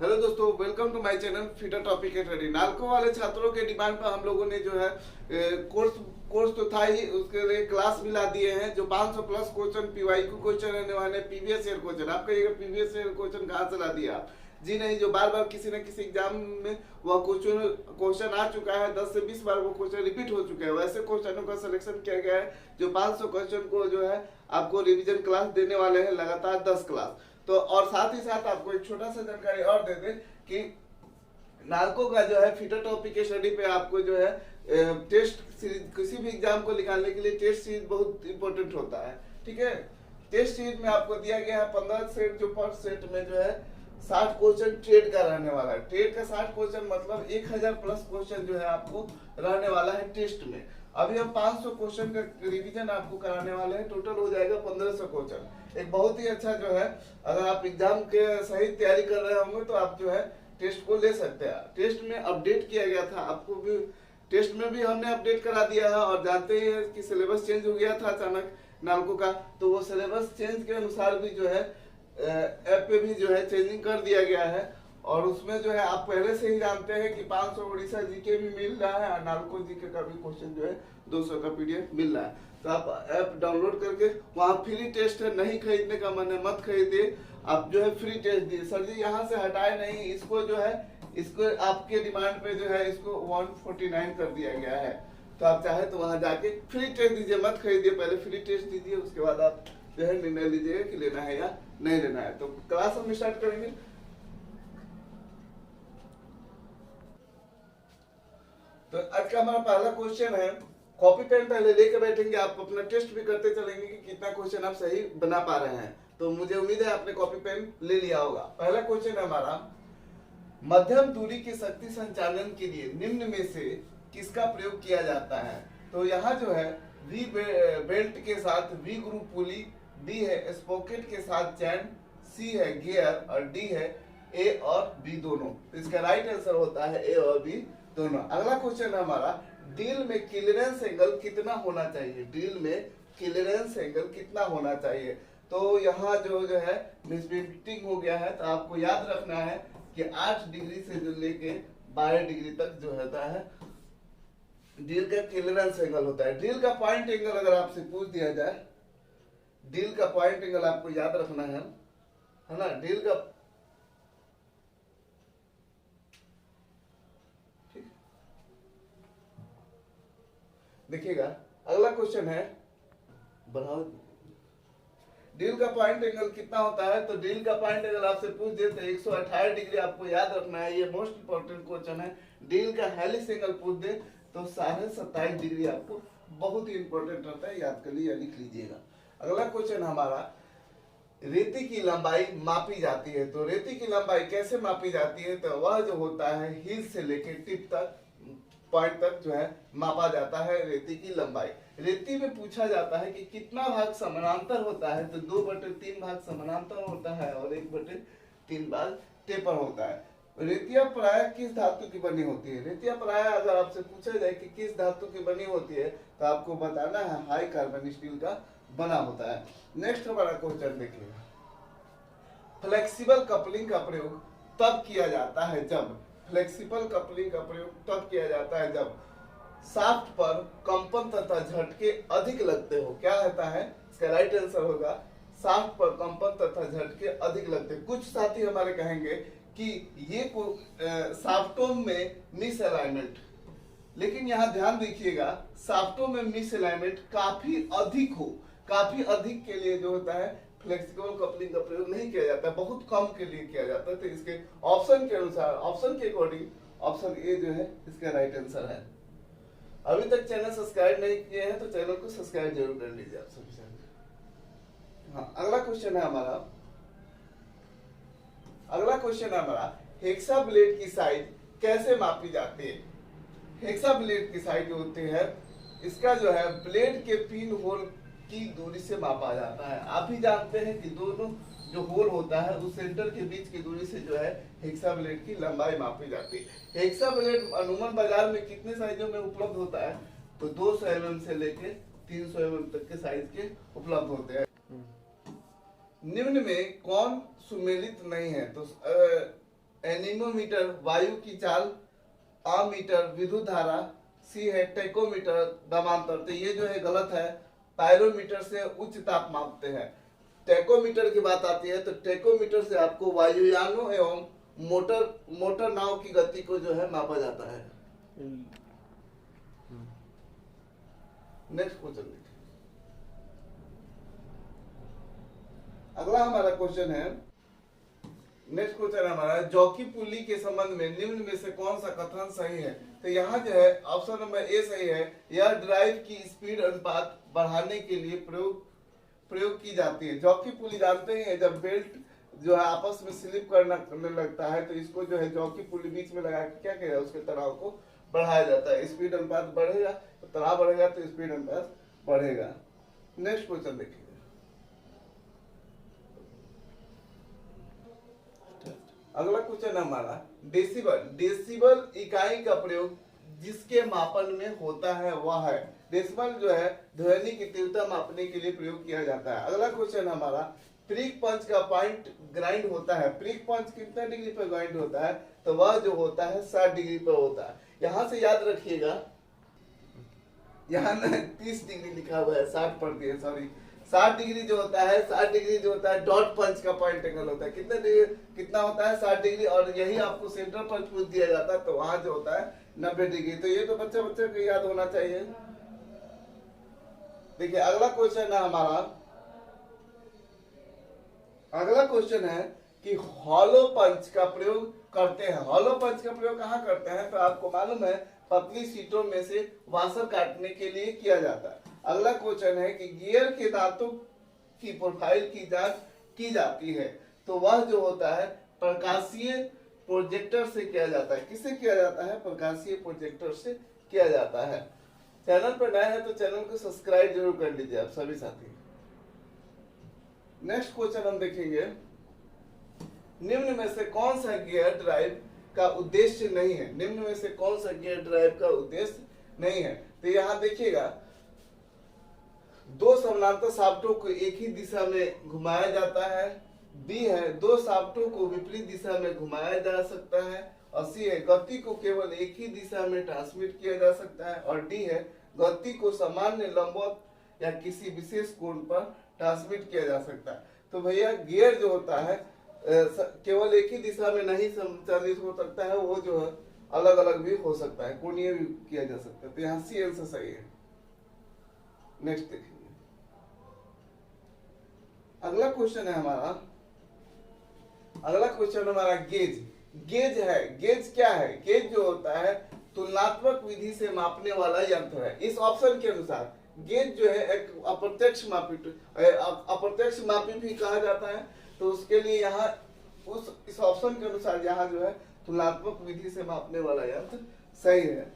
Hello दोस्तों, welcome to my channel fitter topic at ready. NALCO वाले छात्रों के डिमांड पर हम लोगों ने जो है कोर्स कोर्स तो था ही, उसके लिए क्लास भी ला दिए हैं। जो 500 प्लस क्वेश्चन पीवाईक्यू क्वेश्चन रहने वाले, प्रीवियस ईयर क्वेश्चन। आप कहिएगा प्रीवियस ईयर क्वेश्चन कहाँ से ला दिया? जी नहीं, जो बार बार किसी न किसी एग्जाम में वह क्वेश्चन आ चुका है, 10 से 20 बार वो क्वेश्चन रिपीट हो चुके हैं, वैसे क्वेश्चनों का सिलेक्शन किया गया है। जो 500 क्वेश्चन को जो है आपको रिवीजन क्लास देने वाले हैं, लगातार 10 क्लास। तो और साथ ही साथ आपको एक छोटा सा जानकारी और दे दें कि नालको का जो है फिटर टॉपिक के स्टडी पे आपको जो है टेस्ट सीरीज, किसी भी एग्जाम को निकालने के लिए टेस्ट सीरीज बहुत इंपॉर्टेंट होता है। ठीक है, टेस्ट सीरीज में आपको दिया गया है 15 सेट, जो पर सेट में जो है 60 क्वेश्चन ट्रेड का रहने वाला है। ट्रेड का 60 क्वेश्चन मतलब 1000 प्लस क्वेश्चन जो है आपको रहने वाला है टेस्ट में। अभी हम 500 क्वेश्चन का रिवीजन आपको कराने वाले हैं, टोटल हो जाएगा 1500 क्वेश्चन। एक बहुत ही अच्छा जो है, अगर आप एग्जाम के सही तैयारी कर रहे होंगे तो आप जो है टेस्ट को ले सकते हैं। टेस्ट में अपडेट किया गया था, आपको भी टेस्ट में भी हमने अपडेट करा दिया है। और जानते हैं कि सिलेबस चेंज हो गया था अचानक नालको का, तो वो सिलेबस चेंज के अनुसार भी जो है ऐप पे भी जो है चेंजिंग कर दिया गया है। और उसमें जो है आप पहले से ही जानते हैं कि 500 उड़ीसा जीके भी मिल रहा है और नालको जीके का भी क्वेश्चन जो है 200 का पीडीएफ मिल रहा है। तो आप ऐप डाउनलोड करके, वहाँ फ्री टेस्ट है, नहीं खरीदने का मन है मत खरीदिए, आप जो है फ्री टेस्ट दिए। सर जी यहाँ से हटाए नहीं, इसको जो है इसको आपके डिमांड पे जो है इसको 149 कर दिया गया है। तो आप चाहे तो वहाँ जाके फ्री टेस्ट दीजिए, मत खरीदिए, पहले फ्री टेस्ट दीजिए, उसके बाद आप जो है निर्णय लीजिएगा कि लेना है या नहीं लेना है। तो क्लास हम स्टार्ट करेंगे। तो आज का हमारा पहला क्वेश्चन है, कॉपी पेन पहले लेके बैठेंगे, आप अपना टेस्ट भी करते चलेंगे कि कितना क्वेश्चन आप सही बना पा रहे हैं। तो मुझे उम्मीद है आपने कॉपी पेन ले लिया होगा। पहला क्वेश्चन है हमारा, मध्यम दूरी की शक्ति संचालन के लिए निम्न में से किसका प्रयोग किया जाता है? तो यहाँ जो है वी बेल्ट के साथ वी ग्रुप पुली, बी है स्पॉकेट के साथ चैन, सी है गियर और डी है ए और बी दोनों। तो इसका राइट आंसर होता है ए और बी दोनों। अगला क्वेश्चन है हमारा, डील में क्लियरेंस एंगल कितना होना चाहिए? डील में क्लियरेंस एंगल कितना होना चाहिए? तो यहाँ जो है मिसप्रिंटिंग हो गया है, तो आपको याद रखना है कि 8 डिग्री से जो लेके 12 डिग्री तक जो होता है डील का क्लियरेंस एंगल होता है। डील का पॉइंट एंगल अगर आपसे पूछ दिया जाए, डील का पॉइंट एंगल आपको याद रखना है ना? डील का देखिएगा, अगला क्वेश्चन है, बढ़ाओ, डील का पॉइंट एंगल कितना होता है? तो डील का पॉइंट एंगल आपसे पूछ दे तो 128 डिग्री आपको याद रखना है, ये मोस्ट इंपॉर्टेंट क्वेश्चन है। डील का हेलिक्स एंगल पूछ दे तो 27.5 डिग्री आपको बहुत ही इंपॉर्टेंट रहता है, याद कर लीजिए या लिख लीजिएगा। अगला क्वेश्चन हमारा, रेती की लंबाई मापी जाती है। तो रेती की लंबाई कैसे मापी जाती है? तो वह जो होता है हील से लेके टिप तक, पॉइंट तक जो है मापा जाता है रेती की लंबाई। रेती में पूछा जाता है कि कितना भाग समानांतर होता है? तो 2/3 भाग समानांतर होता है और 1/3 भाग टेपर होता है। रेतिया प्राय किस धातु की बनी होती है? रेतिया प्राय अगर आपसे पूछा जाए कि किस धातु की बनी होती है तो आपको बताना है हाई कार्बन स्टील का बना होता है। नेक्स्ट हमारा क्वेश्चन देखिए, फ्लेक्सिबल कपलिंग का प्रयोग तब किया जाता है जब, फ्लेक्सिबल कपलिंग का प्रयोग तब किया जाता है जब शाफ्ट पर कंपन तथा झटके अधिक लगते हो। क्या रहता है? इसका राइट आंसर होगा शाफ्ट पर कंपन तथा झटके अधिक लगते हैं। कुछ साथी हमारे कहेंगे कि ये शाफ्टों में मिस अलाइनमेंट, लेकिन यहाँ ध्यान दीजिएगा, शाफ्टों में मिस अलाइनमेंट काफी अधिक हो, काफी अधिक के लिए जो होता है फ्लेक्सिबल कपलिंग का प्रयोग नहीं किया जाता है, बहुत कम के लिए किया जाता है। तो इसके ऑप्शन के अनुसार, ऑप्शन के अकॉर्डिंग ऑप्शन ए जो है इसका राइट आंसर है। अभी तक चैनल सब्सक्राइब नहीं किए हैं तो चैनल को सब्सक्राइब जरूर कर लीजिए आप सभी। हाँ, अगला क्वेश्चन है हमारा, अगला क्वेश्चन है हमारा, हेक्सा ब्लेड की साइज कैसे मापी जाती है? हेक्सा ब्लेड की साइज जो होती है, इसका जो है ब्लेड के पिन होल की दूरी से मापा जाता है। आप भी जानते हैं कि दोनों जो होल होता है उस सेंटर के बीच की दूरी से जो है हेक्सा ब्लेड की लंबाई मापी जाती है। हेक्सा ब्लेड अमूमन बाजार में कितने साइजों में उपलब्ध होता है? तो 200 mm से लेके 300 mm तक के साइज के उपलब्ध होते हैं। निम्न में कौन सुमेलित नहीं है? तो एनीमोमीटर वायु की चाल, अमीटर विद्युत धारा, सी है टेकोमीटर दबांतर। तो ये जो है गलत है। पायरोमीटर से उच्च ताप मापते हैं। टेकोमीटर की बात आती है तो टेकोमीटर से आपको वायुयानों एवं मोटर नाव की गति को जो है मापा जाता है। नेक्स्ट क्वेश्चन देखिए। अगला हमारा क्वेश्चन है, नेक्स्ट क्वेश्चन हमारा जॉकी पुली के संबंध में निम्न में से कौन सा कथन सही है। तो यहाँ जो है ऑप्शन नंबर ए सही है। यह ड्राइव की स्पीड अनुपात बढ़ाने के लिए प्रयोग की जाती है। जॉकी पुली जानते हैं, जब बेल्ट जो है आपस में स्लिप करने लगता है तो इसको जो है जॉकी पुली बीच में लगा के क्या किया, उसके तनाव को बढ़ाया जाता है। स्पीड अनुपात बढ़ेगा तो तनाव बढ़ेगा, तो स्पीड अनुपात बढ़ेगा। नेक्स्ट क्वेश्चन देखिए। अगला क्वेश्चन हमारा डेसिबल। डेसिबल इकाई का प्रयोग जिसके मापन में होता है वह है। डेसिबल जो है ध्वनि की तीव्रता मापने के लिए प्रयोग किया जाता है। अगला क्वेश्चन हमारा प्रिक पंच का पॉइंट ग्राइंड होता है। प्रिक पंच कितना डिग्री पर ग्राइंड होता है, तो वह जो होता है 60 डिग्री पर होता है। यहां से याद रखिएगा, यहाँ 30 डिग्री लिखा हुआ है, 60 पड़ दिया, सॉरी। 60 डिग्री जो होता है, 60 डिग्री जो होता है डॉट पंच का पॉइंट एंगल होता है। कितना होता है 60 डिग्री, और यही आपको सेंटर पंच पूछ दिया जाता है तो वहां जो होता है 90 डिग्री। तो ये तो बच्चे को याद होना चाहिए। देखिए अगला क्वेश्चन है हमारा, अगला क्वेश्चन है कि हॉलो पंच का प्रयोग करते हैं। हॉलो पंच का प्रयोग कहाँ करते हैं, तो आपको मालूम है पतली सीटों में से वाशर काटने के लिए किया जाता है। अगला क्वेश्चन है कि गियर के दांतों की प्रोफाइल की जांच की जाती है, तो वह जो होता है प्रकाशीय प्रोजेक्टर से किया जाता है। किससे किया जाता है, प्रकाशीय प्रोजेक्टर से किया जाता है। चैनल पर नए हैं तो चैनल को सब्सक्राइब जरूर कर लीजिए आप सभी साथी। नेक्स्ट क्वेश्चन हम देखेंगे, निम्न में से कौन सा गियर ड्राइव का उद्देश्य नहीं है। निम्न में से कौन सा गियर ड्राइव का उद्देश्य नहीं है, तो यहाँ देखिएगा दो समानांतर शाफ्टों को एक ही दिशा में घुमाया जाता है। बी है दो शाफ्टों को विपरीत दिशा में घुमाया जा सकता है। और सी है गति को केवल एक ही दिशा में ट्रांसमिट किया जा सकता है। और डी है गति को सामान्य लंबवत या किसी विशेष कोण पर ट्रांसमिट किया जा सकता है। तो भैया गियर जो होता है केवल एक ही दिशा में नहीं संचालित हो सकता है, वो जो है अलग अलग भी हो सकता है, कोणीय भी किया जा सकता है। तो यहाँ सी आंसर सही है। नेक्स्ट देखेंगे, अगला क्वेश्चन है हमारा, अगला क्वेश्चन हमारा गेज। गेज है, गेज क्या है, गेज जो होता है तुलनात्मक विधि से मापने वाला यंत्र है। इस ऑप्शन के अनुसार गेज जो है एक अप्रत्यक्ष मापी भी कहा जाता है। तो उसके लिए यहाँ इस ऑप्शन के अनुसार यहाँ जो है तुलनात्मक विधि से मापने वाला यंत्र सही है।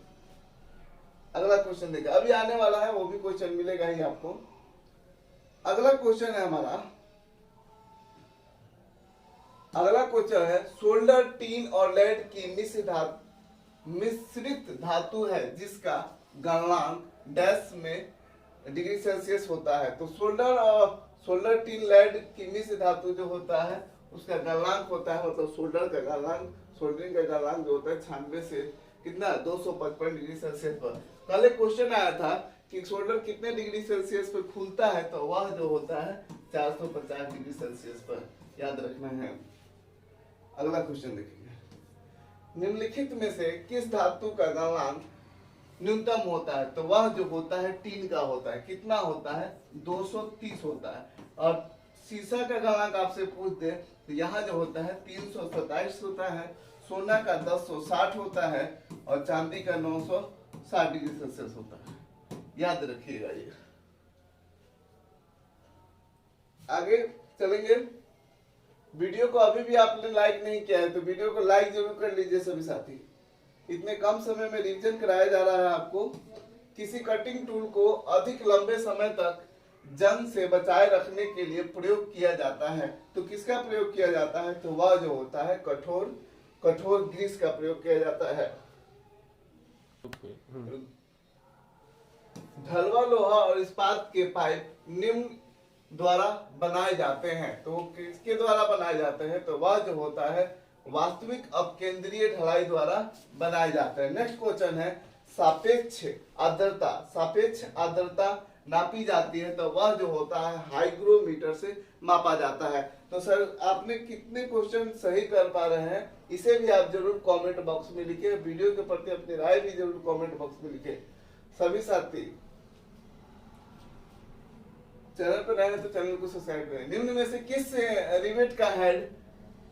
अगला क्वेश्चन देखिए, अभी आने वाला है वो भी क्वेश्चन मिलेगा ही आपको। अगला क्वेश्चन है हमारा, अगला क्वेश्चन है सोल्डर टीन और लेड की मिश्रित धातु है जिसका गलनांक डैश में डिग्री सेल्सियस होता है। तो सोल्डर टीन लेड की मिश्र धातु जो होता है उसका गलनांक होता है, मतलब सोल्डरिंग का गलनांक जो होता है 96 से कितना 255 डिग्री सेल्सियस पर। कल एक क्वेश्चन आया था कि सोल्डर कितने डिग्री सेल्सियस पर खुलता है, तो वह जो होता है 450 डिग्री सेल्सियस पर, याद रखना है। अगला क्वेश्चन देखेंगे, निम्नलिखित में से किस धातु का गलनांक न्यूनतम होता है, तो वह जो होता है टीन का होता है। कितना होता है 230 होता है। और सीसा का गलनांक आपसे पूछ दे तो यहाँ जो होता है 327 होता है। सोना का 1060 होता है और चांदी का 960 डिग्री सेल्सियस होता है, याद रखिएगा ये। आगे चलेंगे, वीडियो को अभी भी आपने लाइक नहीं किया है तो वीडियो को लाइक जरूर कर लीजिए सभी साथी। इतने कम समय में रिवीजन कराया जा रहा है आपको। किसी कटिंग टूल को अधिक लंबे समय तक जंग से बचाए रखने के लिए प्रयोग किया जाता है, तो किसका प्रयोग किया जाता है, तो वह जो होता है कठोर ग्रीस का प्रयोग किया जाता है। ढलवा लोहा और इस्पात के पाइप निम्न द्वारा बनाए जाते हैं, तो किसके द्वारा बनाए जाते हैं, तो वह जो होता है वास्तविक अपकेंद्रीय ढलाई द्वारा बनाए जाते हैं। नेक्स्ट क्वेश्चन है सापेक्ष आर्द्रता। सापेक्ष आर्द्रता नापी जाती है तो वह जो होता है हाइग्रोमीटर से मापा जाता है। तो सर आपने कितने क्वेश्चन सही कर पा रहे हैं इसे भी आप जरूर कमेंट बॉक्स में लिखे। वीडियो के प्रति अपनी राय भी जरूर कमेंट बॉक्स में लिखे। सभी साथी चैनल पर नए हैं तो चैनल को सब्सक्राइब करें। निम्न में से किस रिवेट का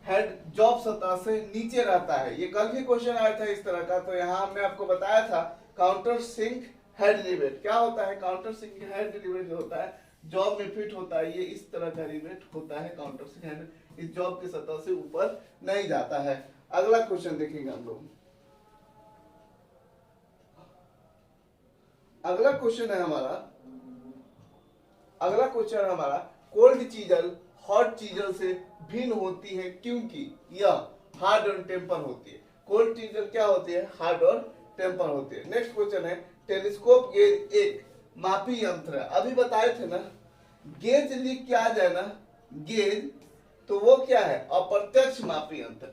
हेड जॉब सतह से नीचे रहता है? ये कल भी क्वेश्चन आया था इस तरह का, तो यहाँ हमने आपको बताया था काउंटर सिंक हेड रिवेट। क्या होता है काउंटर सिंक हेड रिवेट? जो होता है जॉब में फिट होता है, ये इस तरह का रिवेट होता है काउंटर सिंक हेड, इस जॉब की सतह से ऊपर नहीं जाता है। अगला क्वेश्चन देखेंगे हम लोग। अगला क्वेश्चन है हमारा कोल्ड चीजल हॉट चीजल से भिन्न होती है क्योंकि यह हार्ड और टेम्पर होती है। कोल्ड चीजल क्या होती है? हार्ड और टेम्पर होती है। नेक्स्ट क्वेश्चन है टेलीस्कोप गेज एक मापी यंत्र है। अभी बताए थे ना गेज लिख के आ जाए ना गेज, तो वो क्या है? अप्रत्यक्ष मापी यंत्र।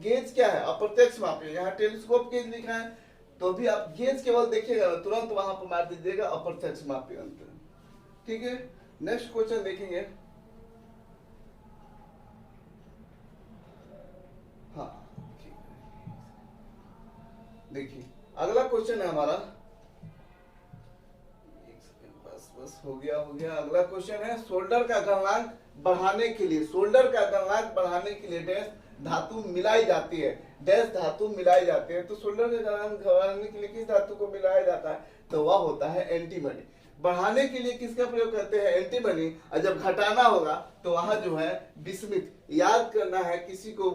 गेज क्या है? अप्रत्यक्ष मापी। यहाँ टेलीस्कोप गेज लिखा है तो भी आप गेज केवल देखिएगा ना तुरंत वहां पर मार दीजिएगा अप्रत्यक्ष मापी यंत्र। ठीक है, नेक्स्ट क्वेश्चन देखेंगे। हाँ देखिए अगला क्वेश्चन है हमारा, बस हो गया। अगला क्वेश्चन है शोल्डर का गलनांक बढ़ाने के लिए, शोल्डर का गलनांक बढ़ाने के लिए डैश धातु मिलाई जाती है। डैश धातु मिलाई जाती है। तो शोल्डर का गलनांक बढ़ाने के लिए किस धातु को मिलाया जाता है? तो वह होता है एंटीमनी। बढ़ाने के लिए किसका प्रयोग करते हैं? एंटीमनी। और जब घटाना होगा तो वहां जो है विस्मित। याद करना है, किसी को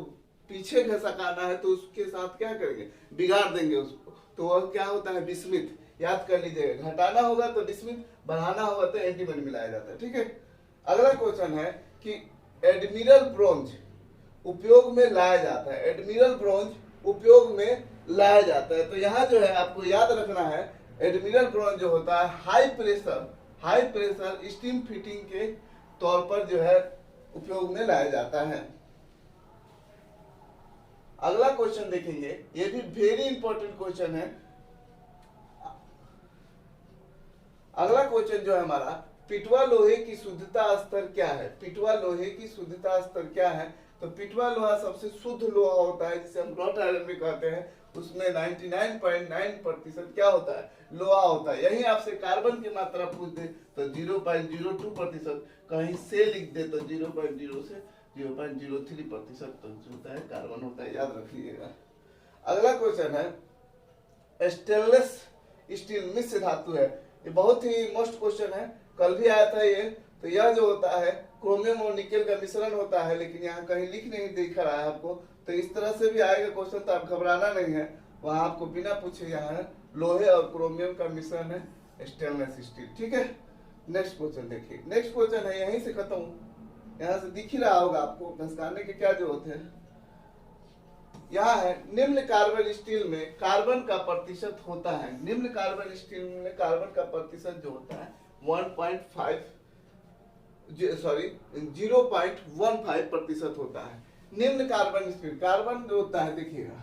पीछे घसकाना है तो उसके साथ क्या करेंगे? बिगाड़ देंगे उसको, तो वह क्या होता है? विस्मित। याद कर लीजिएगा, घटाना होगा तो विस्मित, बढ़ाना होगा तो एंटीमनी मिलाया जाता है। ठीक है, अगला क्वेश्चन है कि एडमिरल ब्रोंज उपयोग में लाया जाता है। एडमिरल ब्रोंज उपयोग में लाया जाता है। तो यहाँ जो है आपको याद रखना है एडमिरल ब्रोंज जो होता है हाई प्रेशर स्टीम फिटिंग के तौर पर जो है उपयोग में लाया जाता है। अगला क्वेश्चन देखेंगे, ये भी वेरी इंपॉर्टेंट क्वेश्चन है। अगला क्वेश्चन जो है हमारा पिटवा लोहे की शुद्धता स्तर क्या है? पिटवा लोहे की शुद्धता स्तर क्या है? तो पिटवा लोहा सबसे शुद्ध लोहा होता है जिसे हम रॉट आयरन भी कहते हैं। उसमें 99.9% क्या होता है? लोहा होता है। यही आपसे कार्बन की मात्रा पूछ दे तो 0.02%, कहीं से लिख दे तो 0.0 से 0.03% तो होता है कार्बन होता है। याद रख लीजिएगा। अगला क्वेश्चन है स्टेनलेस स्टील मिश्र धातु है। ये बहुत ही मोस्ट क्वेश्चन है, कल भी आया था ये। तो यह जो होता है क्रोमियम और निकेल का मिश्रण होता है, लेकिन यहाँ कहीं लिख नहीं दिख रहा है आपको। तो इस तरह से भी आएगा क्वेश्चन, तो आप घबराना नहीं है, वहां आपको बिना पूछे यहाँ है लोहे और क्रोमियम का मिश्रण है स्टेनलेस स्टील। ठीक है, नेक्स्ट क्वेश्चन देखिए। नेक्स्ट क्वेश्चन है यहीं से खत्म, यहाँ से दिख ही रहा होगा आपको, घसकाने की क्या जरूरत है। यहाँ है निम्न कार्बन स्टील में कार्बन का प्रतिशत होता है। निम्न कार्बन स्टील में कार्बन का प्रतिशत जो होता है 0.15% होता है। निम्न कार्बन स्टील, कार्बन जो होता है देखिएगा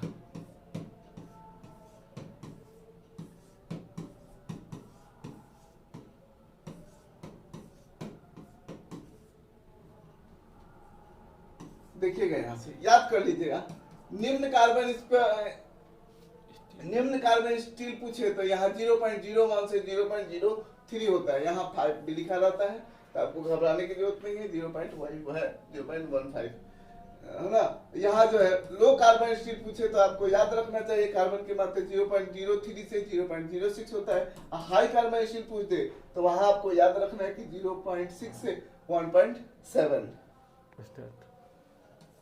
देखिएगा, यहाँ से याद कर लीजिएगा। निम्न कार्बन स्टील पूछे तो यहाँ 0.01 से 0.03 होता है। यहाँ 5 भी लिखा रहता है, तो आपको घबराने की जरूरत नहीं है। 0.15 है ना। यहाँ जो है लो कार्बन स्टील पूछे तो आपको याद रखना चाहिए कार्बन की मात्रा 0.03 से 0.06 होता है। हाई कार्बन स्टील पूछ दे तो वहां आपको याद रखना है कि 0.6 से 1.7।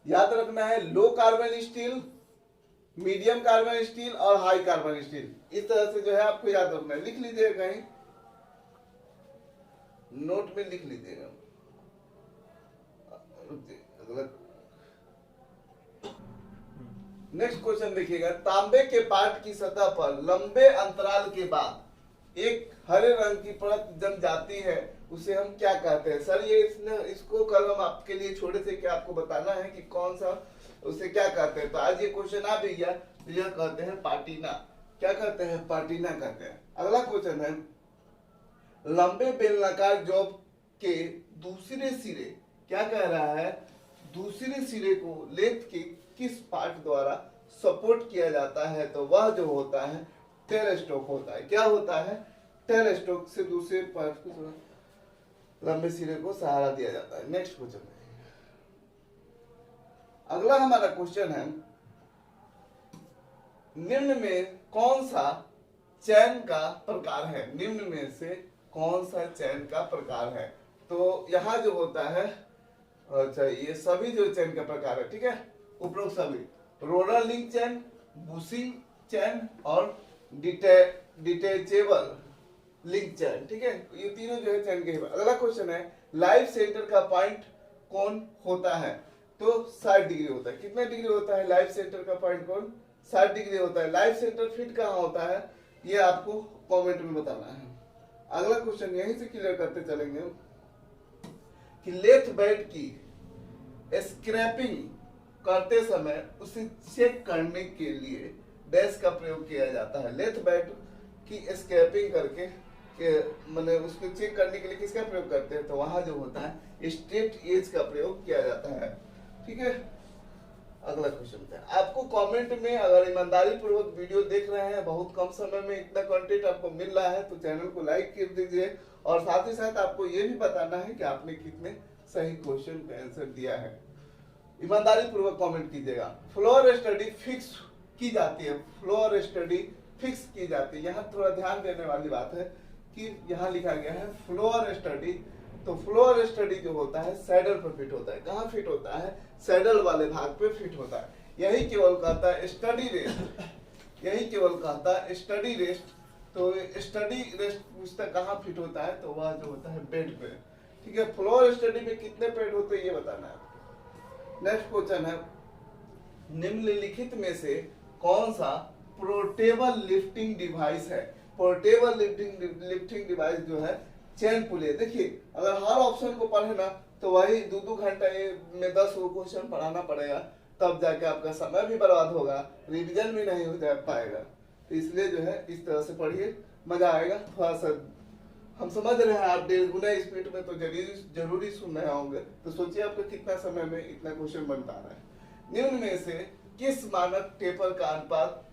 याद रखना है low carbon steel, medium carbon steel और हाई कार्बन स्टील। इस तरह से जो है आपको याद रखना है। लिख लीजिएगा, कहीं नोट में लिख लीजिएगा। नेक्स्ट क्वेश्चन देखिएगा, तांबे के पार्ट की सतह पर लंबे अंतराल के बाद एक हरे रंग की परत जम जाती है, उसे हम क्या कहते हैं? सर ये इसको कल हम आपके लिए छोड़े थे कि आपको बताना है कि कौन सा उसे क्या कहते हैं? तो आज ये क्वेश्चन आ भी गया, तो यह कहते हैं पार्टीना। क्या कहते हैं? पार्टीना कहते हैं। अगला क्वेश्चन है, लंबे बेलनाकार जॉब के दूसरे सिरे, क्या कह रहा है? दूसरे सिरे को लेथ के किस पार्ट द्वारा सपोर्ट किया जाता है? तो वह जो होता है टेल स्टॉक होता है। क्या होता है? टेल स्टॉक से दूसरे पार्ट को लंबे सिरे को सहारा दिया जाता है। नेक्स्ट क्वेश्चन, अगला हमारा क्वेश्चन है, निम्न में कौन सा चैन का प्रकार है? निम्न में से कौन सा चैन का प्रकार है? तो यहाँ जो होता है, अच्छा ये सभी जो चैन का प्रकार है, ठीक है, उपरोक्त सभी, रोलर लिंक चैन, बुशिंग चैन और डिटेचेबल लिंक चैन, ठीक है, ये तीनों जो है चैन के। अगला क्वेश्चन है, लाइफ सेंटर का पॉइंट कौन होता है? तो 60 डिग्री होता है। कितने डिग्री होता है लाइफ सेंटर का पॉइंट कौन? 60 डिग्री होता है। लाइफ सेंटर फिट कहाँ होता है? ये आपको कमेंट में बताना है। अगला क्वेश्चन यहीं से क्लियर करते चलेंगे कि लेथ बेड की स्क्रैपिंग करते समय उसे चेक करने के लिए डैश का प्रयोग किया जाता है। लेथ बेड की स्क्रैपिंग करके मैंने उसको चेक करने के लिए किसका प्रयोग करते हैं? तो वहां जो होता है स्ट्रेट एज का प्रयोग किया जाता है, ठीक है। अगला क्वेश्चन था, आपको कमेंट में अगर ईमानदारी पूर्वक वीडियो देख रहे हैं, बहुत कम समय में इतना कंटेंट आपको मिल रहा है, तो चैनल को लाइक कर दीजिए और साथ ही साथ आपको ये भी बताना है कि आपने कितने सही क्वेश्चन का आंसर दिया है। ईमानदारी पूर्वक कमेंट कीजिएगा। फ्लोर स्टडी फिक्स की जाती है, फ्लोर स्टडी फिक्स की जाती है। यहाँ थोड़ा ध्यान देने वाली बात है कि यहाँ लिखा गया है फ्लोर स्टडी, तो फ्लोर स्टडी जो होता है सैडल पर फिट होता है। कहाँ फिट होता है? सैडल वाले भाग पे फिट होता है। यही केवल कहता है स्टडी रेस्ट, यही केवल कहता है स्टडी रेस्ट। तो स्टडी रेस्ट पूछता कहाँ फिट होता है? तो वह जो होता है बेड पे, ठीक है। फ्लोर स्टडी में कितने बेड होते हैं ये बताना है। नेक्स्ट क्वेश्चन है, निम्नलिखित में से कौन सा पोर्टेबल लिफ्टिंग डिवाइस है? पोर्टेबल लिफ्टिंग डिवाइस जो है चेन पुली। देखिए अगर हर ऑप्शन को पढ़े ना तो वही 2-2 घंटा में 10 क्वेश्चन पढ़ाना पड़ेगा, तब जाके आपका समय भी बर्बाद होगा, रिवीजन भी नहीं हो जा पाएगा। तो इसलिए जो है इस तरह से पढ़िए, मजा आएगा। थोड़ा सा हम समझ रहे हैं आप 1.5 गुना स्पीड में तो जरूरी सुन रहे होंगे, तो सोचिए आपको कितना समय में इतना क्वेश्चन बन पा रहा है। निम्न में से किस मानक टेपर का अनुपात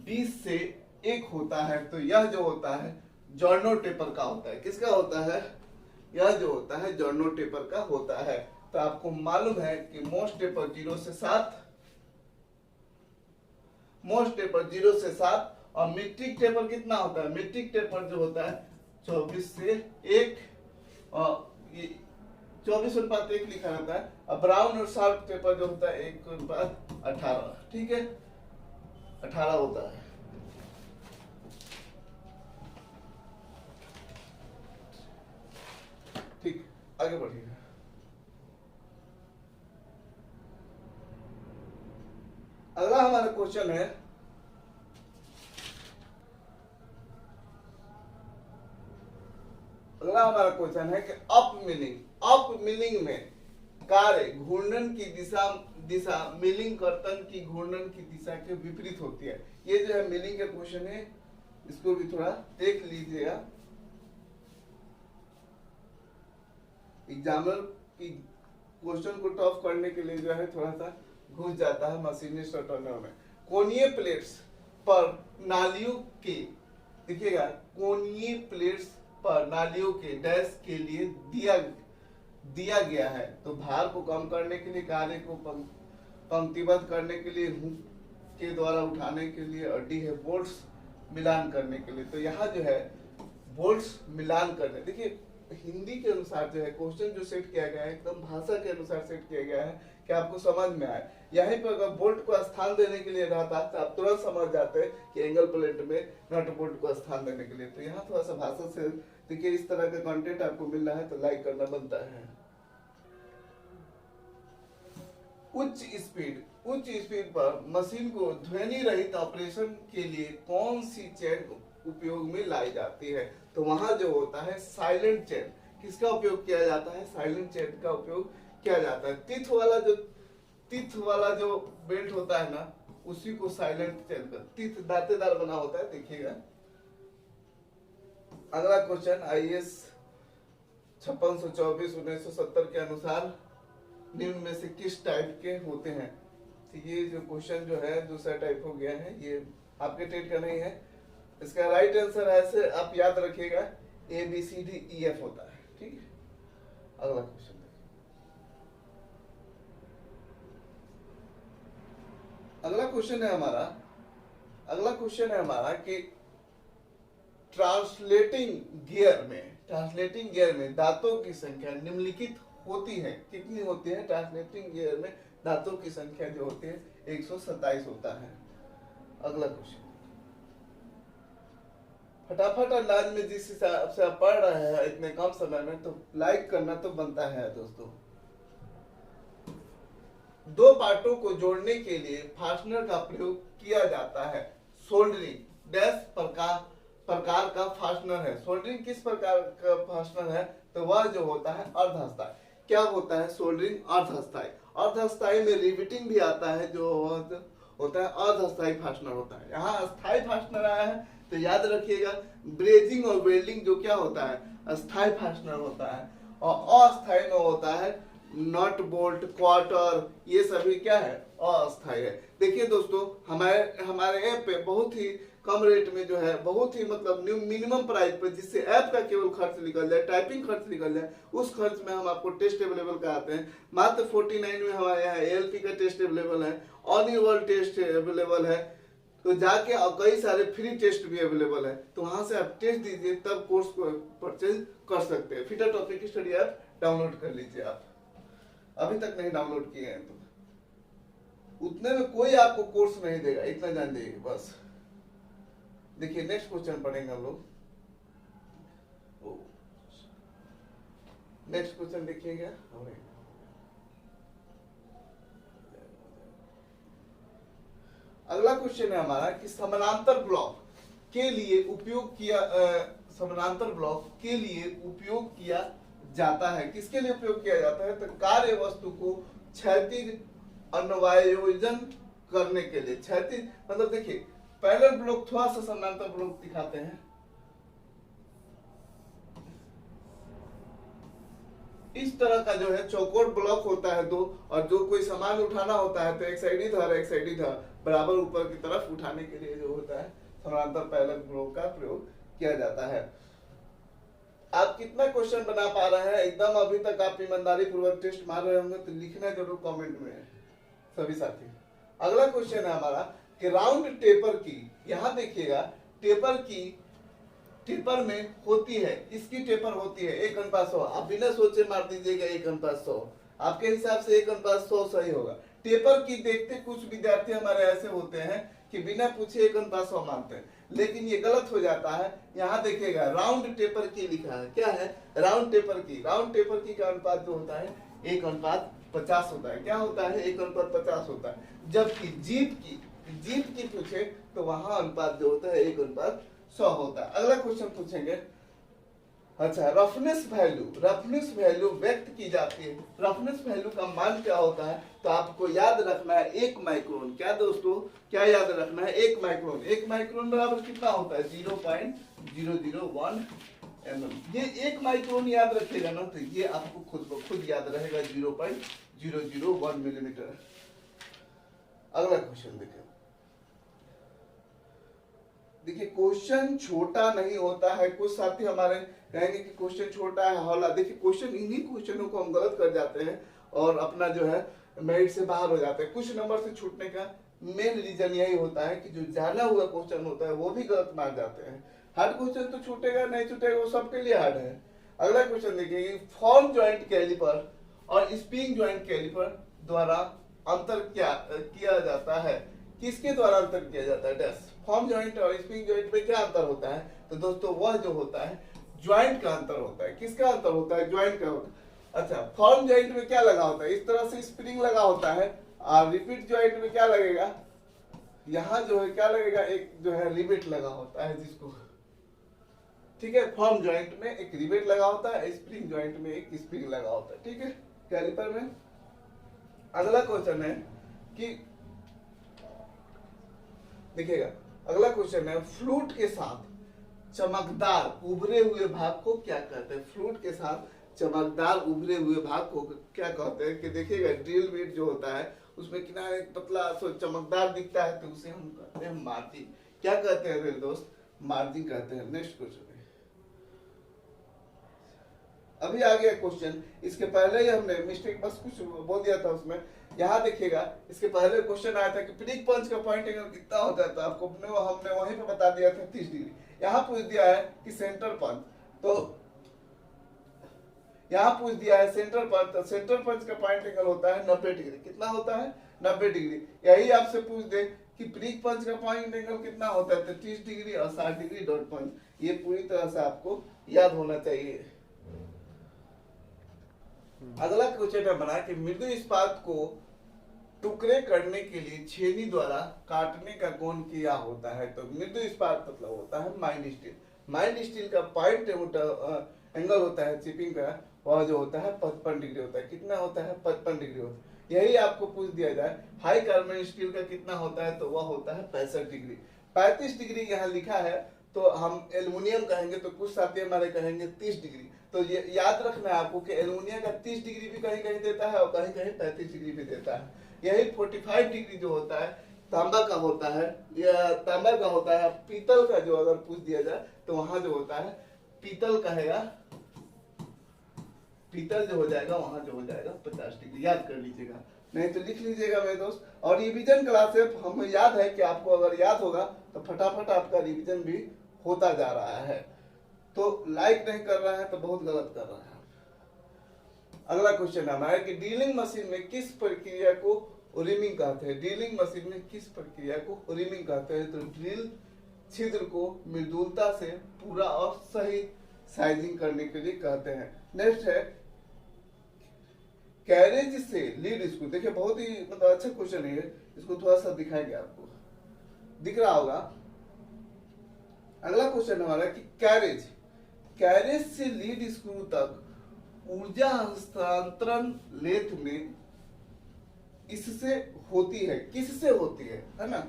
20 से 1 होता है? तो यह जो होता है जॉर्नो टेपर का होता है। किसका होता है? यह जो होता है जॉर्नो टेपर का होता है। तो आपको मालूम है कि मोस्ट टेपर 0 से 7, मोस्ट टेपर 0 से 7 और मीट्रिक टेपर कितना होता है? मीट्रिक टेपर जो होता है 24 से 1 और 24:1 लिखा रहता है। और ब्राउन और शार्प टेपर जो होता है 1:18, ठीक है, 18 होता है। ठीक, आगे बढ़िए। अगला हमारा क्वेश्चन है, अगला हमारा क्वेश्चन है कि अप मिलिंग में कार्य घूर्णन की दिशा मिलिंग कर्तन की घूर्णन की दिशा के विपरीत होती है। ये जो है मिलिंग का क्वेश्चन है, इसको भी थोड़ा देख लीजिएगा। एग्जामिनर की क्वेश्चन को टफ करने के लिए जो है थोड़ा सा घुस जाता है मशीनिस्ट और टर्नर में। कोणीय प्लेट्स पर नालियों के, देखिएगा, कोणीय प्लेट्स पर नालियों के डैश के लिए दिया गया है। तो भार को कम करने के लिए, कार्य को पंक्तिबद्ध करने के लिए, हुक के द्वारा उठाने के लिए, और डी है बोल्ट्स मिलान करने के लिए। तो यहाँ जो है बोल्ट्स मिलान करने, देखिए हिंदी के अनुसार जो है क्वेश्चन जो सेट किया गया है एकदम भाषा के अनुसार सेट किया गया है कि आपको समझ में आए। यहीं पर अगर बोल्ट को स्थान देने के लिए रहता तो आप तुरंत समझ जाते हैं कि एंगल प्लेट में नट बोल्ट को स्थान देने के लिए। तो यहाँ थोड़ा सा भाषा से देखिए, इस तरह का कंटेंट आपको मिल रहा है तो लाइक करना बनता है। उच्च स्पीड पर मशीन को ध्वनि रहित ऑपरेशन के लिए कौन सी चेन उपयोग में लाई जाती है? तो वहां जो होता है साइलेंट चेन। किसका उपयोग किया जाता है? साइलेंट चेन का उपयोग किया जाता है। तिथ वाला जो तिथ वाला जो बेल्ट होता है ना, उसी को साइलेंट चेंज कर, तिथ दांतेदार बना होता है, देखिएगा। अगला क्वेश्चन IAS 5624/1970 के अनुसार निम्न में से किस टाइप के होते हैं? तो ये जो क्वेश्चन जो है दूसरा टाइप हो गया है, ये आपके टेट का नहीं है। इसका राइट आंसर ऐसे आप याद रखिएगा, ABCDEF होता है, ठीक है। अगला क्वेश्चन अगला क्वेश्चन है हमारा कि ट्रांसलेटिंग गियर में दांतों की संख्या निम्नलिखित होती है, कितनी होती है? ट्रांसलेटिंग गियर में दांतों की संख्या जो होती है 127 होता है। अगला क्वेश्चन फटाफट अंदाज में जिस हिसाब से आप पढ़ रहे हैं इतने कम समय में, तो लाइक करना तो बनता है दोस्तों। दो पार्टों को जोड़ने के लिए फास्टनर का प्रयोग किया जाता है। सोल्डरिंग डैश प्रकार का फास्टनर है। सोल्डरिंग किस प्रकार का फास्टनर है? तो वह जो होता है अर्धअस्थायी। क्या होता है? सोल्डरिंग अर्धअस्थायी। अर्धअस्थायी में रिवेटिंग भी आता है, जो होता है अर्धअस्थायी फास्टनर होता है। यहाँ अस्थायी फास्टनर आया है तो याद रखिएगा, ब्रेजिंग और वेल्डिंग जो क्या होता है? अस्थायी फास्टनर होता है। और अस्थायी में होता है नट बोल्ट क्वार्टर, ये सभी क्या है? अस्थायी है। देखिए दोस्तों, हमारे ऐप पे बहुत ही कम रेट में जो है, बहुत ही मतलब मिनिमम प्राइस पे, जिससे ऐप का केवल खर्च निकल जाए, टाइपिंग खर्च निकल जाए, उस खर्च में हम आपको टेस्ट अवेलेबल कराते हैं। मात्र 49 में हमारे यहाँ ALP का टेस्ट अवेलेबल है, all in world test available है, तो जाके कई सारे फ्री टेस्ट भी अवेलेबल है, तो वहां से आप टेस्ट दीजिए, तब कोर्स को परचेज कर सकते हैं। Fitter topic study app download कर लीजिए। आप अभी तक नहीं डाउनलोड किए हैं तो उतने में कोई आपको कोर्स नहीं देगा, इतना जान जाइए बस। देखिए नेक्स्ट क्वेश्चन पढ़ेंगे हम लोग। नेक्स्ट क्वेश्चन देखिएगा। अगला क्वेश्चन है हमारा कि समानांतर ब्लॉक के लिए उपयोग किया जाता है। किसके लिए उपयोग किया जाता है? तो कार्य वस्तु को क्षैतिज अन्वयोजन करने के लिए। क्षैतिज मतलब देखिए, पैरेलल ब्लॉक थोड़ा सा समानांतर ब्लॉक दिखाते हैं। इस तरह का जो है चौकोर ब्लॉक होता है दो, और जो कोई सामान उठाना होता है तो एक साइड इधर एक साइड इधर बराबर ऊपर की तरफ उठाने के लिए जो होता है समानांतर पैरेलल ब्लॉक का प्रयोग किया जाता है। आप कितना क्वेश्चन बना पा रहे हैं? एकदम अभी तक आप ईमानदारी पूर्वक टेस्ट मार रहे होंगे तो लिखना जरूर कमेंट में सभी साथी। अगला क्वेश्चन है हमारा कि राउंड टेपर की, यहाँ देखिएगा टेपर में होती है, इसकी टेपर होती है 1:100। आप बिना सोचे मार दीजिएगा 1:100, आपके हिसाब से 1:100 सही होगा। टेपर की देखते कुछ विद्यार्थी हमारे ऐसे होते हैं कि बिना पूछे 1:100 मानते हैं, लेकिन ये गलत हो जाता है। यहाँ देखिएगा राउंड टेपर की लिखा है, क्या है? राउंड टेपर की का अनुपात जो होता है 1:50 होता है। क्या होता है? 1:50 होता है। जबकि जीप की पूछे तो वहां अनुपात जो होता है 1:100 होता है। अगला क्वेश्चन पूछेंगे, अच्छा, रफनेस वैल्यू व्यक्त की जाती है। रफनेस वैल्यू का मान क्या होता है? तो आपको याद रखना है 1 माइक्रोन। क्या दोस्तों, क्या याद रखना है? 1 माइक्रोन। 1 माइक्रोन बराबर कितना होता है? 0.001 mm। ये 1 माइक्रोन याद रखिएगा ना, तो ये आपको खुद याद रहेगा 0.001 मिलीमीटर। अगला क्वेश्चन देखिए, क्वेश्चन छोटा नहीं होता है। कुछ साथी हमारे कहेंगे कि क्वेश्चन छोटा है हौला। देखिए, क्वेश्चन इन्हीं क्वेश्चनों को हम गलत कर जाते हैं और अपना जो है मेरिट से बाहर हो जाते हैं। कुछ नंबर से छूटने का मेन रीजन यही होता है कि जो जाना हुआ क्वेश्चन होता है वो भी गलत मार जाते हैं। हार्ड क्वेश्चन तो छूटेगा नहीं छूटेगा, वो सबके लिए हार्ड है। अगला क्वेश्चन देखिए, फॉर्म ज्वाइंट कैलिपर और स्प्रिंग ज्वाइंट कैलिपर द्वारा अंतर क्या किया जाता है? किसके द्वारा अंतर किया जाता है? डैश। फॉर्म ज्वाइंट और स्प्रिंग ज्वाइंट में क्या अंतर होता है? तो दोस्तों वह जो होता है ज्वाइंट का अंतर होता है। किसका अंतर होता है? ज्वाइंट का होता है। अच्छा, फॉर्म ज्वाइंट में क्या लगा होता है? इस तरह से स्प्रिंग लगा होता है, और रिपीट ज्वाइंट में क्या लगेगा? यहाँ जो है क्या लगेगा? एक जो है रिवेट लगा होता है जिसको, ठीक है। फॉर्म ज्वाइंट में एक रिवेट लगा होता है, स्प्रिंग ज्वाइंट में एक स्प्रिंग लगा होता है, ठीक है, कैलिपर में। अगला क्वेश्चन है कि देखिएगा, अगला क्वेश्चन है फ्लूट के साथ चमकदार उभरे हुए भाग को क्या कहते हैं? फ्लूट के साथ चमकदार उभरे हुए भाग को क्या कहते हैं? कि देखिएगा ड्रिल बीट जो होता है उसमें किनारे पतला चमकदार दिखता है तो उसे हम कहते हैं मार्जिन। क्या कहते हैं मेरे दोस्त? मार्जिन कहते हैं। नेक्स्ट क्वेश्चन है, अभी आ गया क्वेश्चन, इसके पहले ही हमने मिस्टेक बस कुछ बोल दिया था उसमें। यहाँ देखिएगा, इसके पहले क्वेश्चन आया था कि प्रिक पंच का पॉइंट एंगल कितना होता है, तो आपको हमने वहीं पे बता दिया था 30 डिग्री। यहाँ पूछ दिया है कि सेंटर पंच, तो यहाँ पूछ दिया है सेंटर पंच, तो सेंटर पंच का पॉइंट एंगल होता है 90 डिग्री। कितना होता है? 90 डिग्री। यही आपसे पूछ दे कि प्रिक पंच का पॉइंट एंगल कितना होता है, तो 30 डिग्री और 60 डिग्री डॉट पंच। ये पूरी तरह से आपको याद होना चाहिए। अगला क्वेश्चन है बना कि मृदु इस्पात को टुकड़े करने के लिए छेनी द्वारा काटने का कोण क्या होता है? तो मृदु इस्पात मतलब होता है माइल्ड स्टील। माइल्ड स्टील का पॉइंट एंगल होता है चिपिंग का, वह जो होता है 55 डिग्री होता है। कितना होता है? 55 डिग्री होता है। यही आपको पूछ दिया जाए हाई कार्बन स्टील का कितना होता है, तो वह होता है 65 डिग्री। 35 डिग्री यहाँ लिखा है तो हम एल्युमिनियम कहेंगे, तो कुछ साथी हमारे कहेंगे 30 डिग्री। तो ये याद रखना है आपको कि एल्युमिनियम का 30 डिग्री भी कहीं कहीं देता है और कहीं कहीं 35 डिग्री भी देता है। यही 45 डिग्री जो होता है तांबा का होता है, या तांबा का होता है। पीतल का जो अगर पूछ दिया जाए तो वहां जो होता है पीतल कहेगा, पीतल जो हो जाएगा वहां जो हो जाएगा 50 डिग्री। याद कर लीजिएगा, नहीं तो लिख लीजिएगा मेरे दोस्त। और रिवीजन क्लास है, हमें याद है कि आपको अगर याद होगा तो फटाफट आपका रिवीजन भी होता जा रहा है। तो लाइक नहीं कर रहा है तो बहुत गलत कर रहा है। अगला क्वेश्चन हमारा कि ड्रिलिंग मशीन में किस प्रक्रिया को रिमिंग कहते हैं? ड्रिलिंग मशीन में किस प्रक्रिया को रिमिंग कहते हैं? तो ड्रिल छिद्र को मृदुलता से पूरा और सही साइजिंग करने के लिए कहते हैं। नेक्स्ट है कैरेज से लीड स्क्रू। देखिए बहुत ही मतलब अच्छा क्वेश्चन है, इसको थोड़ा सा दिखाएंगे, आपको दिख रहा होगा। अगला क्वेश्चन हमारा कि कैरेज से लीड स्क्रू तक ऊर्जा हस्तांतरण लेथ में इससे होती है, किससे होती है ना?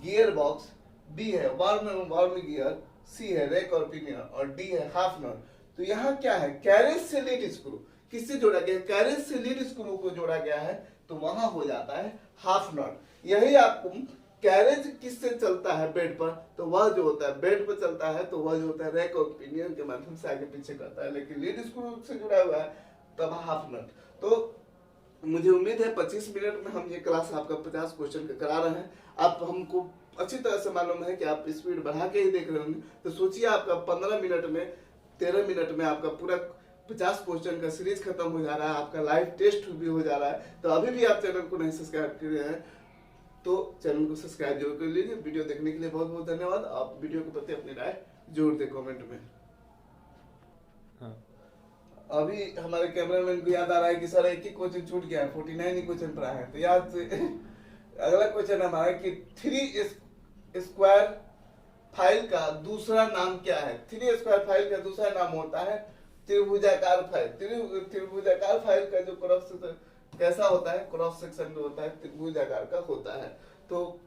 गियर बॉक्स, बी है वार्म गियर, सी है रैक और पिनियन और डी है हाफ नट। तो यहाँ क्या है? कैरेज से लीड स्क्रू किससे जोड़ा गया? कैरेज से लीड स्क्रू को जोड़ा गया है, तो वहां हो जाता है हाफ नट। यही आपको कैरेज किससे चलता है बेड पर, तो वह जो होता है बेड पर चलता है, तो वह जो होता है रैक और पिनियन के माध्यम से आगे पीछे करता है। लेकिन लीड स्क्रू से जुड़ा हुआ है तब हाफ नट। तो मुझे उम्मीद है 25 मिनट में हम ये क्लास आपका 50 क्वेश्चन का करा रहे हैं। आप हमको अच्छी तरह से मालूम है कि आप स्पीड बढ़ा के ही देख रहे होंगे, तो सोचिए आपका 15 मिनट में 13 मिनट में आपका पूरा 50 क्वेश्चन का सीरीज खत्म हो जा रहा है, आपका लाइव टेस्ट भी हो जा रहा है। तो अभी भी आप चैनल को नहीं सब्सक्राइब किए हैं तो चैनल को सब्सक्राइब जरूर कर लीजिए। वीडियो देखने के लिए बहुत बहुत धन्यवाद। आप वीडियो के प्रति अपनी राय जरूर दें कमेंट में। अभी हमारे कैमरामैन को याद आ रहा है कि सर एक ही क्वेश्चन छूट गया है, 49 ही क्वेश्चन पड़ा है, तो याद से अगला क्वेश्चन हमारा कि 3 स्क्वायर फाइल का दूसरा नाम क्या है? 3 स्क्वायर फाइल का दूसरा नाम होता है त्रिभुजाकार फाइल। त्रिभुजाकार फाइल का जो क्रॉस कैसा होता है? क्रॉस सेक्शन जो होता है त्रिभुजाकार का होता है। तो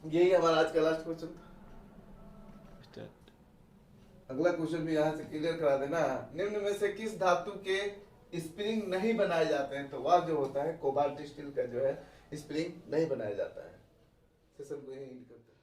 यही हमारा आज का लास्ट क्वेश्चन था। अगला क्वेश्चन भी यहाँ से क्लियर करा देना। निम्न में से किस धातु के स्प्रिंग नहीं बनाए जाते हैं? तो वह जो होता है कोबाल्ट स्टील का जो है स्प्रिंग नहीं बनाया जाता है। सेशन को यही करते हैं।